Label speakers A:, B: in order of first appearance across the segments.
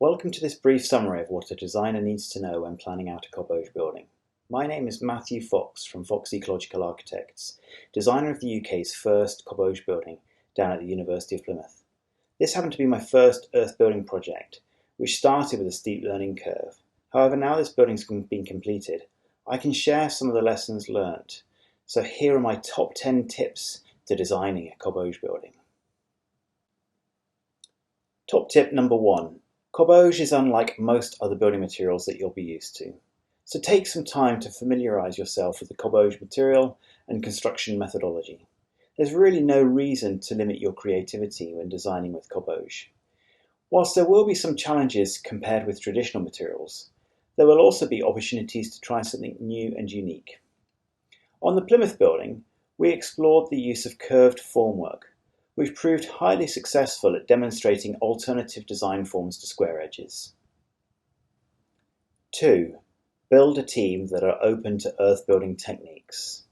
A: Welcome to this brief summary of what a designer needs to know when planning out a CobBauge building. My name is Matthew Fox from Fox Ecological Architects, designer of the UK's first CobBauge building down at the University of Plymouth. This happened to be my first earth building project, which started with a steep learning curve. However, now this building's been completed, I can share some of the lessons learnt. So here are my top 10 tips to designing a CobBauge building. Top tip number 1. CobBauge is unlike most other building materials that you'll be used to. So take some time to familiarise yourself with the CobBauge material and construction methodology. There's really no reason to limit your creativity when designing with CobBauge. Whilst there will be some challenges compared with traditional materials, there will also be opportunities to try something new and unique. On the Plymouth building, we explored the use of curved formwork, which proved highly successful at demonstrating alternative design forms to square edges. 2. Build a team that are open to earth building techniques.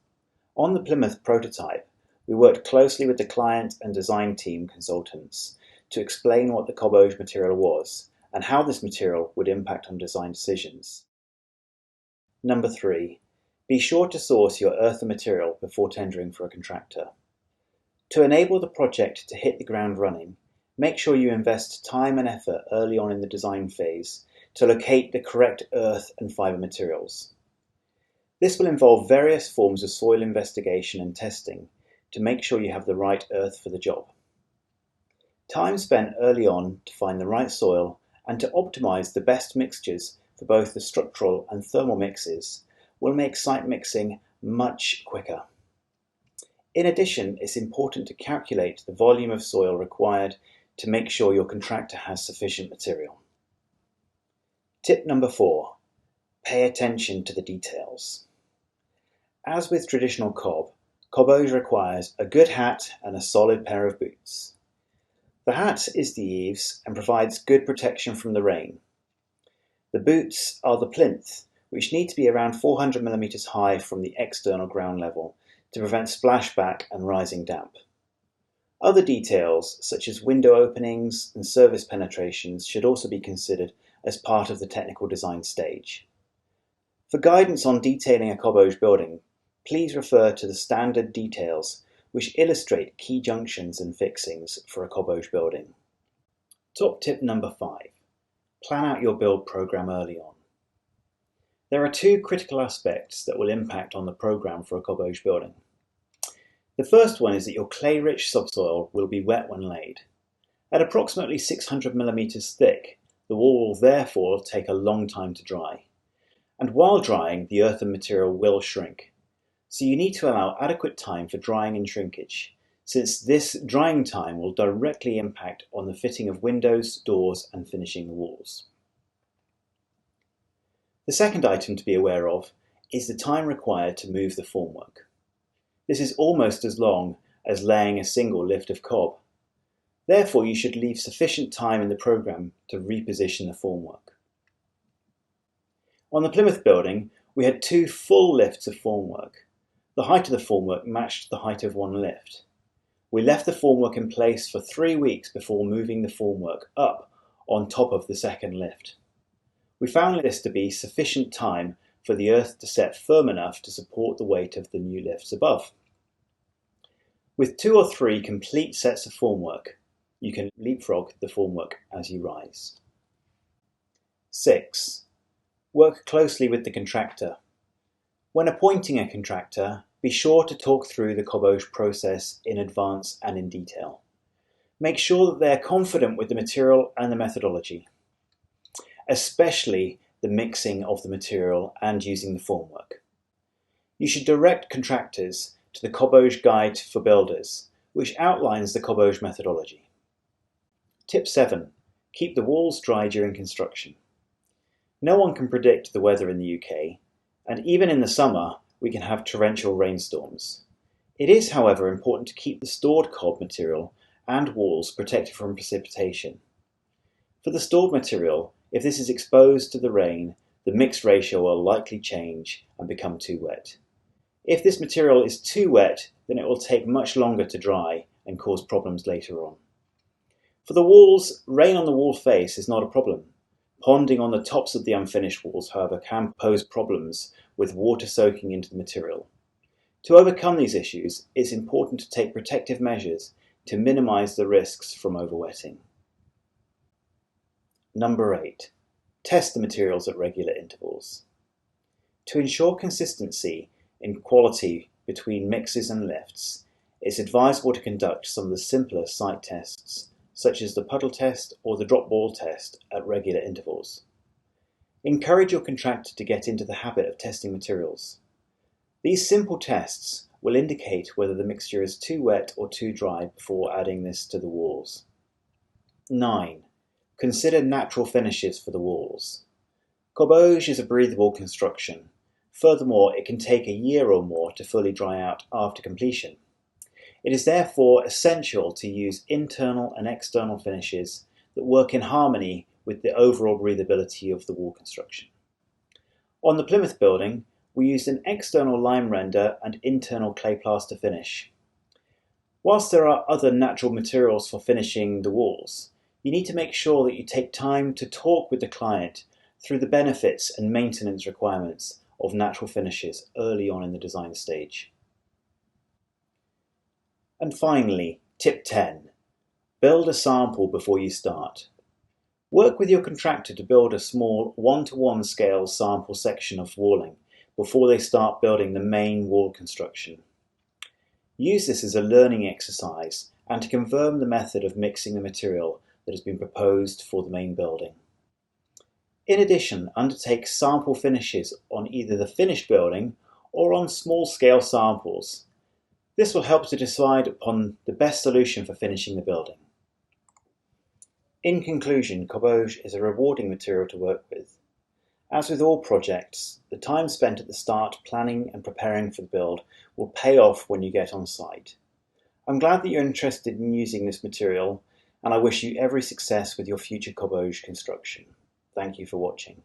A: On the Plymouth prototype, we worked closely with the client and design team consultants to explain what the CobBauge material was and how this material would impact on design decisions. Number 3. Be sure to source your earth and material before tendering for a contractor. To enable the project to hit the ground running, make sure you invest time and effort early on in the design phase to locate the correct earth and fibre materials. This will involve various forms of soil investigation and testing to make sure you have the right earth for the job. Time spent early on to find the right soil and to optimise the best mixtures for both the structural and thermal mixes will make site mixing much quicker. In addition, it's important to calculate the volume of soil required to make sure your contractor has sufficient material. Tip number 4. Pay attention to the details. As with traditional CobBauge requires a good hat and a solid pair of boots. The hat is the eaves and provides good protection from the rain. The boots are the plinth, which need to be around 400 mm high from the external ground level to prevent splashback and rising damp. Other details, such as window openings and service penetrations, should also be considered as part of the technical design stage. For guidance on detailing a CobBauge building, please refer to the standard details which illustrate key junctions and fixings for a CobBauge building. Top tip number 5. Plan out your build program early on. There are 2 critical aspects that will impact on the program for a CobBauge building. The first one is that your clay-rich subsoil will be wet when laid. At approximately 600 mm thick, the wall will therefore take a long time to dry. And while drying, the earthen material will shrink. So you need to allow adequate time for drying and shrinkage, since this drying time will directly impact on the fitting of windows, doors, and finishing the walls. The second item to be aware of is the time required to move the formwork. This is almost as long as laying a single lift of cob. Therefore, you should leave sufficient time in the program to reposition the formwork. On the Plymouth building, we had 2 full lifts of formwork. The height of the formwork matched the height of one lift. We left the formwork in place for 3 weeks before moving the formwork up on top of the second lift. We found this to be sufficient time for the earth to set firm enough to support the weight of the new lifts above. With 2 or 3 complete sets of formwork, you can leapfrog the formwork as you rise. 6. Work closely with the contractor. When appointing a contractor, be sure to talk through the CobBauge process in advance and in detail. Make sure that they are confident with the material and the methodology, especially the mixing of the material and using the formwork. You should direct contractors to the CobBauge Guide for Builders, which outlines the CobBauge methodology. Tip 7. Keep the walls dry during construction. No one can predict the weather in the UK, and even in the summer we can have torrential rainstorms. It is, however, important to keep the stored cob material and walls protected from precipitation. For the stored material, if this is exposed to the rain, the mix ratio will likely change and become too wet. If this material is too wet, then it will take much longer to dry and cause problems later on. For the walls, rain on the wall face is not a problem, Ponding on the tops of the unfinished walls, however, can pose problems with water soaking into the material. To overcome these issues, it's important to take protective measures to minimize the risks from overwetting. Number 8. Test the materials at regular intervals. To ensure consistency in quality between mixes and lifts, it's advisable to conduct some of the simpler site tests, such as the puddle test or the drop ball test, at regular intervals. Encourage your contractor to get into the habit of testing materials. These simple tests will indicate whether the mixture is too wet or too dry before adding this to the walls. 9. Consider natural finishes for the walls. CobBauge is a breathable construction. Furthermore, it can take a year or more to fully dry out after completion. It is therefore essential to use internal and external finishes that work in harmony with the overall breathability of the wall construction. On the Plymouth building, we used an external lime render and internal clay plaster finish. Whilst there are other natural materials for finishing the walls, you need to make sure that you take time to talk with the client through the benefits and maintenance requirements of natural finishes early on in the design stage. And finally, tip 10. Build a sample before you start. Work with your contractor to build a small 1:1 scale sample section of walling before they start building the main wall construction. Use this as a learning exercise and to confirm the method of mixing the material that has been proposed for the main building. In addition, undertake sample finishes on either the finished building or on small-scale samples. This will help to decide upon the best solution for finishing the building. In conclusion, CobBauge is a rewarding material to work with. As with all projects, the time spent at the start planning and preparing for the build will pay off when you get on site. I'm glad that you're interested in using this material, and I wish you every success with your future CobBauge construction. Thank you for watching.